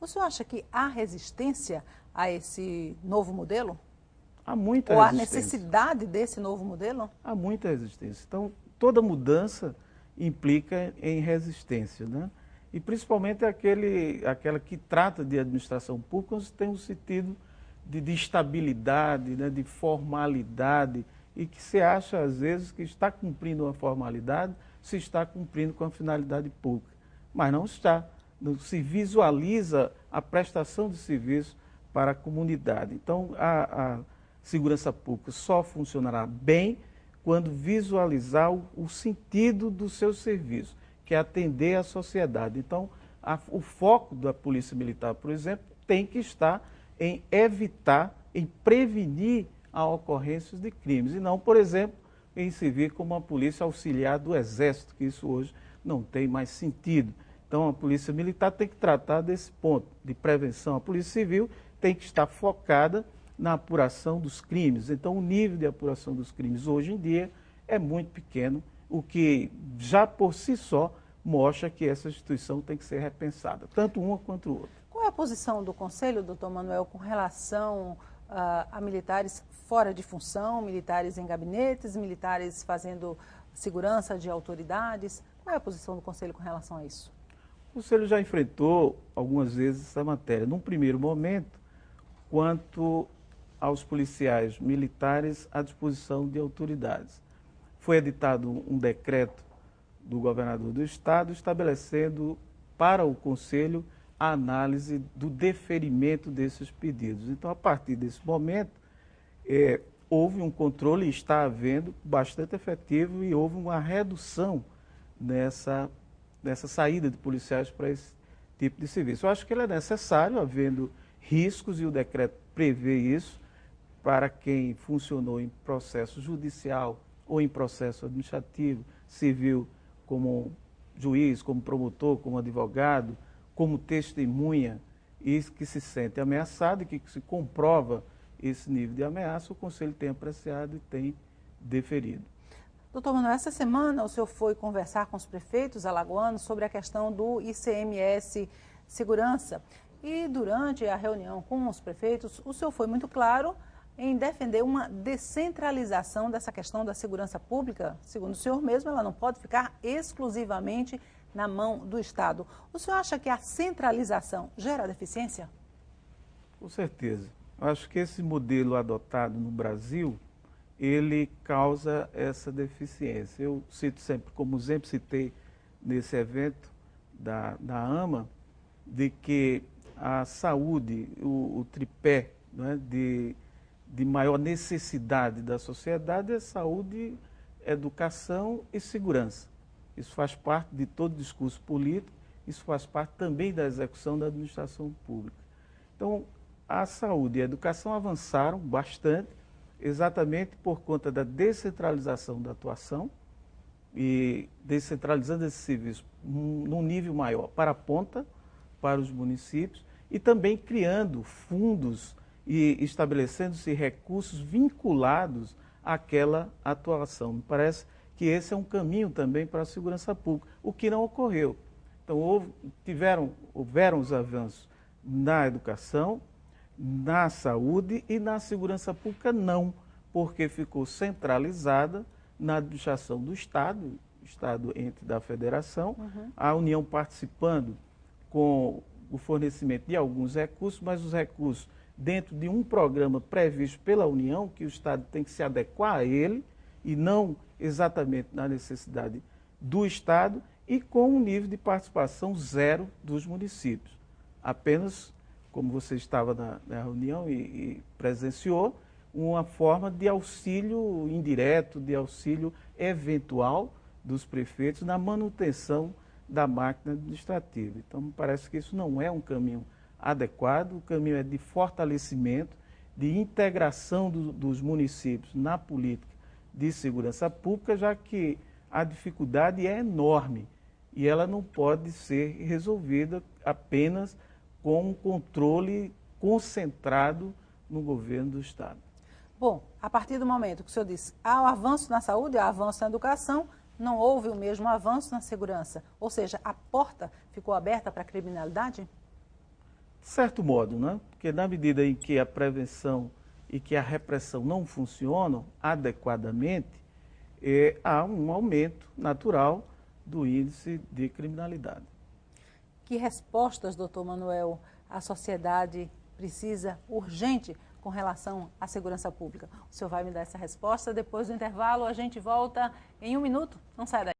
O senhor acha que há resistência a esse novo modelo? Há muita Ou há resistência. necessidade desse novo modelo? Há muita resistência. Então, toda mudança implica em resistência, né? E principalmente aquela que trata de administração pública, onde tem um sentido de estabilidade, né, de formalidade, e que se acha, às vezes, que está cumprindo uma formalidade, se está cumprindo com a finalidade pública. Mas não está. Não se visualiza a prestação de serviço para a comunidade. Então, a segurança pública só funcionará bem quando visualizar o sentido do seu serviço, que é atender a sociedade. Então, o foco da Polícia Militar, por exemplo, tem que estar em evitar, em prevenir a ocorrência de crimes, e não, por exemplo, em servir como uma polícia auxiliar do Exército, que isso hoje não tem mais sentido. Então, a Polícia Militar tem que tratar desse ponto de prevenção. A Polícia Civil tem que estar focada na apuração dos crimes. Então, o nível de apuração dos crimes hoje em dia é muito pequeno, o que já por si só mostra que essa instituição tem que ser repensada, tanto uma quanto outra. Qual é a posição do Conselho, doutor Manuel, com relação a militares fora de função, militares em gabinetes, militares fazendo segurança de autoridades? Qual é a posição do Conselho com relação a isso? O Conselho já enfrentou algumas vezes essa matéria. Num primeiro momento, quanto aos policiais militares à disposição de autoridades. Foi editado um decreto do governador do estado estabelecendo para o Conselho a análise do deferimento desses pedidos. Então, a partir desse momento, houve um controle, e está havendo, bastante efetivo, e houve uma redução nessa saída de policiais para esse tipo de serviço. Eu acho que ele é necessário, havendo riscos, e o decreto prevê isso, para quem funcionou em processo judicial ou em processo administrativo, civil, como juiz, como promotor, como advogado, como testemunha, e que se sente ameaçado e que se comprova esse nível de ameaça, o Conselho tem apreciado e tem deferido. Doutor Manuel, essa semana o senhor foi conversar com os prefeitos alagoanos sobre a questão do ICMS Segurança. E durante a reunião com os prefeitos, o senhor foi muito claro em defender uma descentralização dessa questão da segurança pública. Segundo o senhor mesmo, ela não pode ficar exclusivamente na mão do Estado. O senhor acha que a centralização gera deficiência? Com certeza. Eu acho que esse modelo adotado no Brasil, ele causa essa deficiência. Eu cito sempre como exemplo, citei nesse evento da AMA, de que a saúde, o tripé, né, de maior necessidade da sociedade é saúde, educação e segurança. Isso faz parte de todo discurso político, isso faz parte também da execução da administração pública. Então, a saúde e a educação avançaram bastante, exatamente por conta da descentralização da atuação e descentralizando esse serviço num nível maior para a ponta, para os municípios, e também criando fundos e estabelecendo-se recursos vinculados àquela atuação. Me parece que esse é um caminho também para a segurança pública, o que não ocorreu. Então, houveram os avanços na educação, na saúde e na segurança pública não, porque ficou centralizada na administração do Estado, Estado ente da Federação, a União participando com o fornecimento de alguns recursos, mas os recursos dentro de um programa previsto pela União, que o Estado tem que se adequar a ele, e não exatamente na necessidade do Estado, e com um nível de participação zero dos municípios. Apenas, como você estava na reunião e presenciou, uma forma de auxílio indireto, de auxílio eventual dos prefeitos na manutenção da máquina administrativa. Então, me parece que isso não é um caminho adequado, o caminho é de fortalecimento, de integração dos municípios na política de segurança pública, já que a dificuldade é enorme e ela não pode ser resolvida apenas com um controle concentrado no governo do Estado. Bom, a partir do momento que o senhor disse, há o avanço na saúde, há avanço na educação, não houve o mesmo avanço na segurança, ou seja, a porta ficou aberta para a criminalidade? certo modo, né? Porque na medida em que a prevenção e que a repressão não funcionam adequadamente, há um aumento natural do índice de criminalidade. Que respostas, doutor Manuel, a sociedade precisa urgente com relação à segurança pública? O senhor vai me dar essa resposta. Depois do intervalo, a gente volta em 1 minuto. Não sai daí.